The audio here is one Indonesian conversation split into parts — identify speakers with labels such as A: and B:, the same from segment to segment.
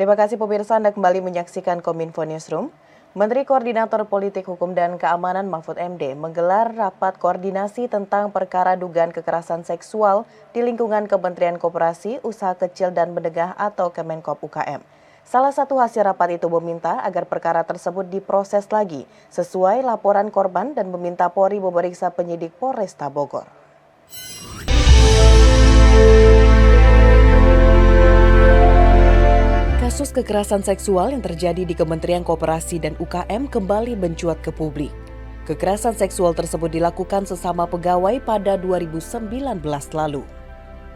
A: Terima kasih pemirsa, Anda kembali menyaksikan Kominfo Newsroom. Menteri Koordinator Politik Hukum dan Keamanan Mahfud MD menggelar rapat koordinasi tentang perkara dugaan kekerasan seksual di lingkungan Kementerian Koperasi, Usaha Kecil dan Menengah atau Kemenkop UKM. Salah satu hasil rapat itu meminta agar perkara tersebut diproses lagi sesuai laporan korban dan meminta Polri memeriksa penyidik Polresta Bogor. Kasus kekerasan seksual yang terjadi di Kementerian Koperasi dan UKM kembali mencuat ke publik. Kekerasan seksual tersebut dilakukan sesama pegawai pada 2019 lalu.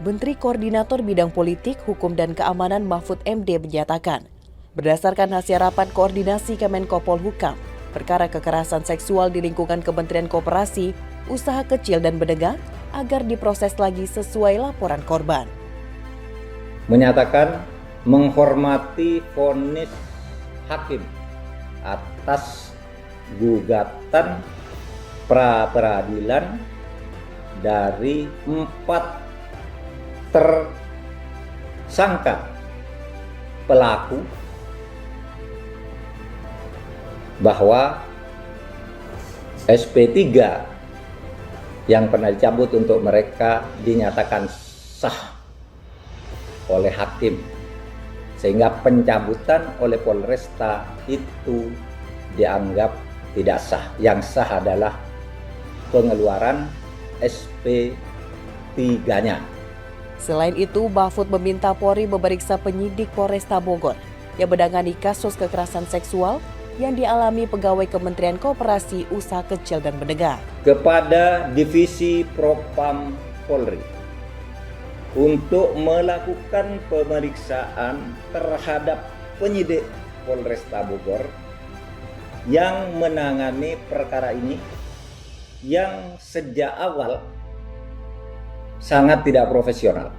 A: Menteri Koordinator Bidang Politik, Hukum dan Keamanan Mahfud MD menyatakan, berdasarkan hasil rapat koordinasi Kemenko Polhukam, perkara kekerasan seksual di lingkungan Kementerian Koperasi, Usaha Kecil dan Menengah agar diproses lagi sesuai laporan korban.
B: Menyatakan menghormati vonis hakim atas gugatan pra-peradilan dari 4 tersangka pelaku bahwa SP3 yang pernah dicabut untuk mereka dinyatakan sah oleh hakim, sehingga pencabutan oleh Polresta itu dianggap tidak sah. Yang sah adalah pengeluaran SP3-nya.
A: Selain itu, Mahfud meminta Polri memeriksa penyidik Polresta Bogor yang menangani kasus kekerasan seksual yang dialami pegawai Kementerian Koperasi, Usaha Kecil dan Menengah.
B: Kepada Divisi Propam Polri untuk melakukan pemeriksaan terhadap penyidik Polresta Bogor yang menangani perkara ini yang sejak awal sangat tidak profesional.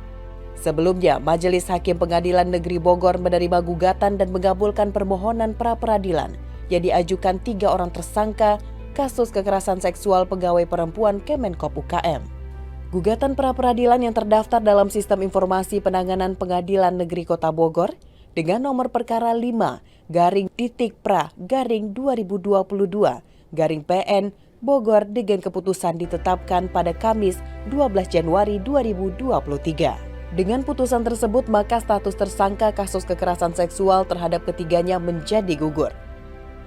A: Sebelumnya, Majelis Hakim Pengadilan Negeri Bogor menerima gugatan dan mengabulkan permohonan pra-peradilan yang diajukan 3 orang tersangka kasus kekerasan seksual pegawai perempuan Kemenkop UKM. Gugatan pra-peradilan yang terdaftar dalam Sistem Informasi Penanganan Pengadilan Negeri Kota Bogor dengan nomor perkara 5/pra/2022/PN Bogor dengan keputusan ditetapkan pada Kamis 12 Januari 2023. Dengan putusan tersebut, maka status tersangka kasus kekerasan seksual terhadap ketiganya menjadi gugur.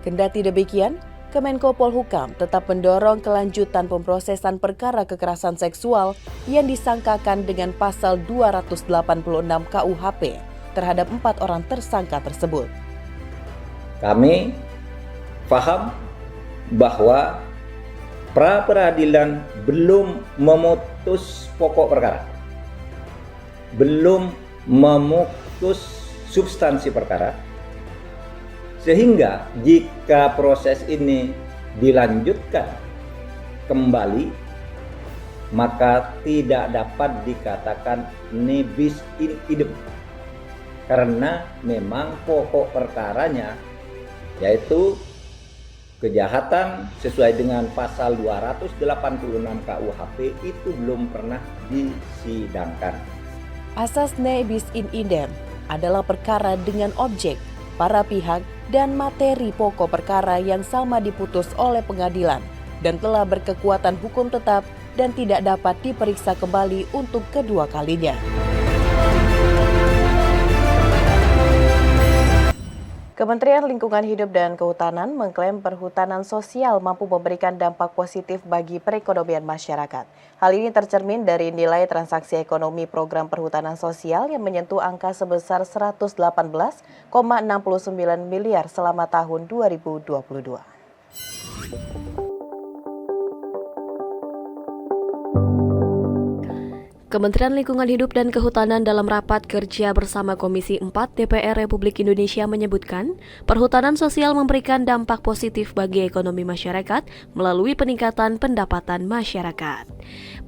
A: Kendati demikian, Kemenko Polhukam tetap mendorong kelanjutan pemrosesan perkara kekerasan seksual yang disangkakan dengan pasal 286 KUHP terhadap 4 orang tersangka tersebut.
B: Kami paham bahwa pra-peradilan belum memutus pokok perkara, belum memutus substansi perkara, sehingga jika proses ini dilanjutkan kembali, maka tidak dapat dikatakan nebis in idem, karena memang pokok perkaranya yaitu kejahatan sesuai dengan pasal 286 KUHP itu belum pernah disidangkan.
A: Asas nebis in idem adalah perkara dengan objek, para pihak, dan materi pokok perkara yang sama diputus oleh pengadilan dan telah berkekuatan hukum tetap dan tidak dapat diperiksa kembali untuk kedua kalinya. Kementerian Lingkungan Hidup dan Kehutanan mengklaim perhutanan sosial mampu memberikan dampak positif bagi perekonomian masyarakat. Hal ini tercermin dari nilai transaksi ekonomi program perhutanan sosial yang menyentuh angka sebesar 118,69 miliar selama tahun 2022. Kementerian Lingkungan Hidup dan Kehutanan dalam rapat kerja bersama Komisi 4 DPR Republik Indonesia menyebutkan, perhutanan sosial memberikan dampak positif bagi ekonomi masyarakat melalui peningkatan pendapatan masyarakat.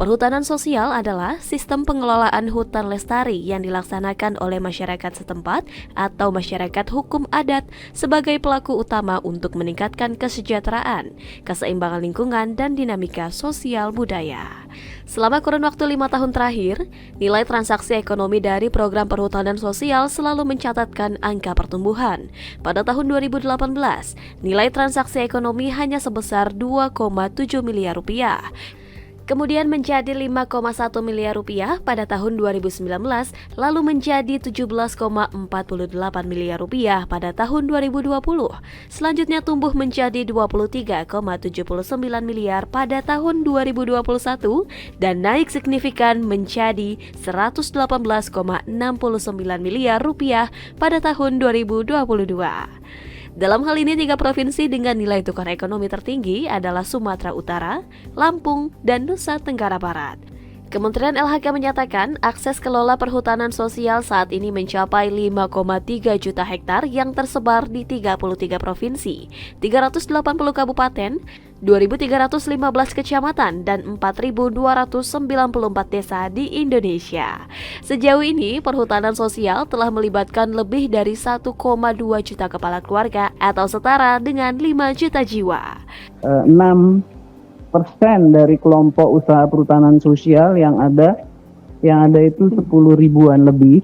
A: Perhutanan sosial adalah sistem pengelolaan hutan lestari yang dilaksanakan oleh masyarakat setempat atau masyarakat hukum adat sebagai pelaku utama untuk meningkatkan kesejahteraan, keseimbangan lingkungan, dan dinamika sosial budaya. Selama kurun waktu 5 tahun terakhir,
C: terakhir, nilai transaksi ekonomi dari program perhutanan sosial selalu mencatatkan angka pertumbuhan. Pada tahun 2018, nilai transaksi ekonomi hanya sebesar 2,7 miliar rupiah. Kemudian menjadi 5,1 miliar rupiah pada tahun 2019, lalu menjadi 17,48 miliar rupiah pada tahun 2020. Selanjutnya tumbuh menjadi 23,79 miliar pada tahun 2021 dan naik signifikan menjadi 118,69 miliar rupiah pada tahun 2022. Dalam hal ini, 3 provinsi dengan nilai tukar ekonomi tertinggi adalah Sumatera Utara, Lampung, dan Nusa Tenggara Barat. Kementerian LHK menyatakan akses kelola perhutanan sosial saat ini mencapai 5,3 juta hektar yang tersebar di 33 provinsi, 380 kabupaten, 2.315 kecamatan, dan 4.294 desa di Indonesia. Sejauh ini, perhutanan sosial telah melibatkan lebih dari 1,2 juta kepala keluarga atau setara dengan 5 juta jiwa.
D: 6% dari kelompok usaha perhutanan sosial yang ada itu 10 ribuan lebih.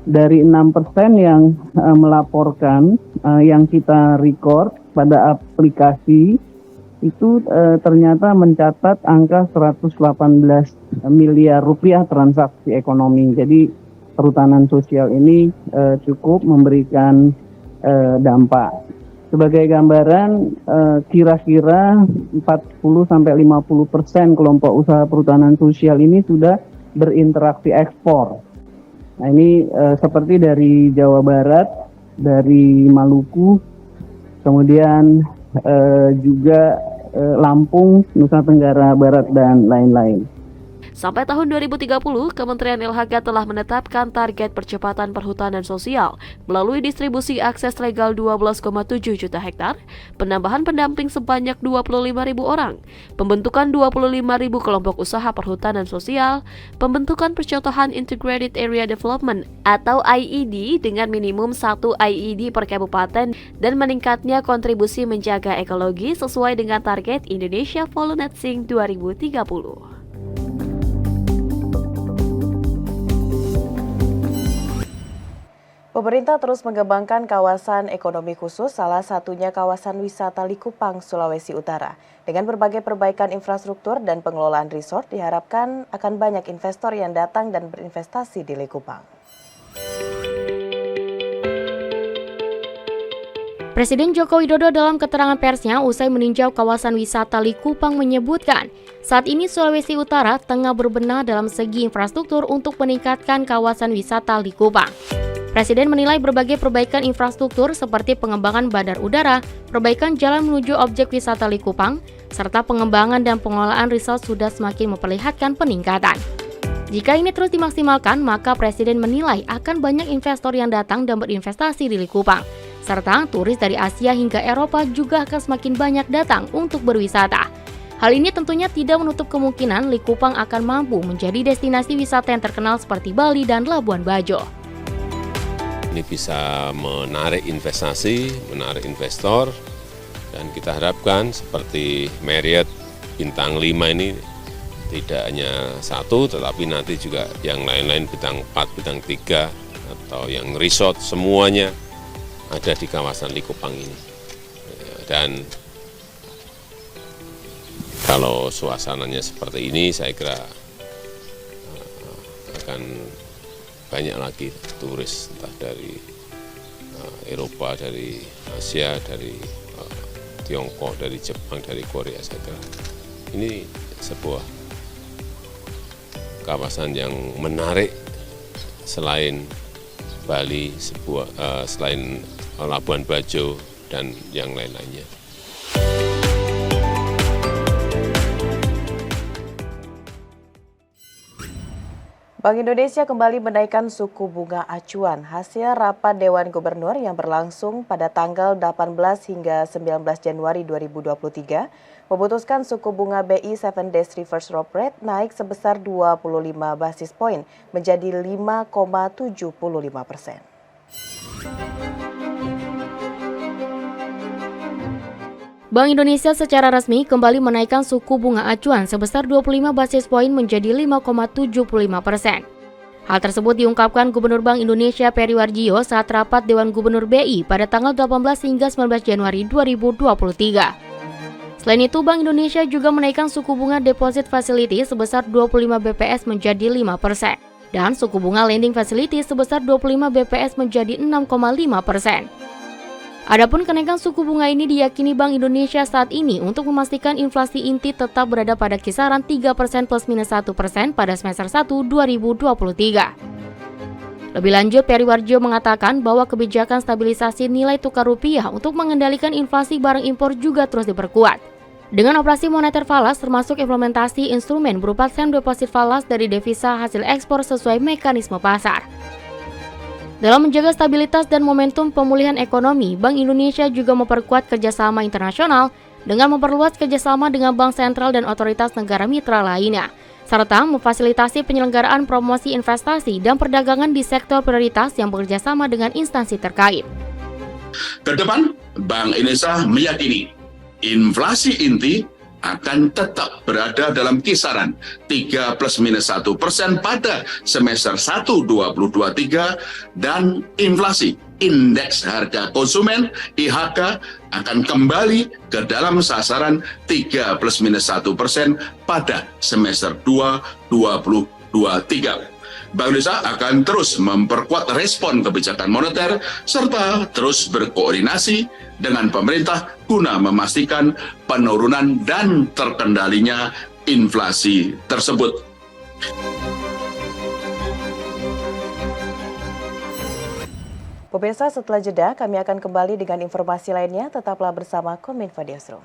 D: Dari 6% yang melaporkan, yang kita record pada aplikasi itu ternyata mencatat angka 118 miliar rupiah transaksi ekonomi. Jadi perhutanan sosial ini cukup memberikan dampak. Sebagai gambaran, kira-kira 40-50% kelompok usaha perhutanan sosial ini sudah berinteraksi ekspor. Nah, ini seperti dari Jawa Barat, dari Maluku, kemudian juga Lampung, Nusa Tenggara Barat, dan lain-lain.
C: Sampai tahun 2030, Kementerian LHK telah menetapkan target percepatan perhutanan sosial melalui distribusi akses legal 12,7 juta hektar, penambahan pendamping sebanyak 25.000 orang, pembentukan 25.000 kelompok usaha perhutanan sosial, pembentukan percontohan Integrated Area Development atau IED dengan minimum 1 IED per kabupaten, dan meningkatnya kontribusi menjaga ekologi sesuai dengan target Indonesia Volunteering 2030.
A: Pemerintah terus mengembangkan kawasan ekonomi khusus, salah satunya kawasan wisata Likupang, Sulawesi Utara. Dengan berbagai perbaikan infrastruktur dan pengelolaan resort, diharapkan akan banyak investor yang datang dan berinvestasi di Likupang.
E: Presiden Joko Widodo dalam keterangan persnya usai meninjau kawasan wisata Likupang menyebutkan, saat ini Sulawesi Utara tengah berbenah dalam segi infrastruktur untuk meningkatkan kawasan wisata Likupang. Presiden menilai berbagai perbaikan infrastruktur seperti pengembangan bandar udara, perbaikan jalan menuju objek wisata Likupang, serta pengembangan dan pengelolaan resort sudah semakin memperlihatkan peningkatan. Jika ini terus dimaksimalkan, maka Presiden menilai akan banyak investor yang datang dan berinvestasi di Likupang, serta turis dari Asia hingga Eropa juga akan semakin banyak datang untuk berwisata. Hal ini tentunya tidak menutup kemungkinan Likupang akan mampu menjadi destinasi wisata yang terkenal seperti Bali dan Labuan Bajo.
F: Ini bisa menarik investasi, menarik investor, dan kita harapkan seperti Marriott bintang 5 ini tidak hanya satu, tetapi nanti juga yang lain-lain bintang 4, bintang 3, atau yang resort, semuanya ada di kawasan Likupang ini. Dan kalau suasananya seperti ini, saya kira akan banyak lagi turis, entah dari Eropa, dari Asia, dari Tiongkok, dari Jepang, dari Korea. Saya kira ini sebuah kawasan yang menarik selain Bali, selain Labuan Bajo dan yang lain-lainnya.
A: Bank Indonesia kembali menaikkan suku bunga acuan hasil rapat Dewan Gubernur yang berlangsung pada tanggal 18 hingga 19 Januari 2023, memutuskan suku bunga BI 7 Days Reverse Swap Rate naik sebesar 25 basis poin menjadi 5,75%.
E: Bank Indonesia secara resmi kembali menaikkan suku bunga acuan sebesar 25 basis poin menjadi 5,75%. Hal tersebut diungkapkan Gubernur Bank Indonesia Peri Warjio saat rapat Dewan Gubernur BI pada tanggal 18 hingga 19 Januari 2023. Selain itu, Bank Indonesia juga menaikkan suku bunga Deposit Facility sebesar 25 BPS menjadi 5%, dan suku bunga Lending Facility sebesar 25 BPS menjadi 6,5%. Adapun kenaikan suku bunga ini diyakini Bank Indonesia saat ini untuk memastikan inflasi inti tetap berada pada kisaran 3% plus minus 1% pada semester 1 2023. Lebih lanjut, Peri Warjio mengatakan bahwa kebijakan stabilisasi nilai tukar rupiah untuk mengendalikan inflasi barang impor juga terus diperkuat. Dengan operasi moneter falas termasuk implementasi instrumen berupa term deposit falas dari devisa hasil ekspor sesuai mekanisme pasar. Dalam menjaga stabilitas dan momentum pemulihan ekonomi, Bank Indonesia juga memperkuat kerjasama internasional dengan memperluas kerjasama dengan bank sentral dan otoritas negara mitra lainnya, serta memfasilitasi penyelenggaraan promosi investasi dan perdagangan di sektor prioritas yang bekerja sama dengan instansi terkait.
G: Kedepan, Bank Indonesia meyakini inflasi inti akan tetap berada dalam kisaran 3 plus minus 1% pada semester 1 2023 dan inflasi indeks harga konsumen IHK akan kembali ke dalam sasaran 3 plus minus 1% pada semester 2 2023. Bank Indonesia akan terus memperkuat respon kebijakan moneter serta terus berkoordinasi dengan pemerintah guna memastikan penurunan dan terkendalinya inflasi tersebut.
A: Pemirsa, setelah jeda kami akan kembali dengan informasi lainnya. Tetaplah bersama Kominfo Newsroom.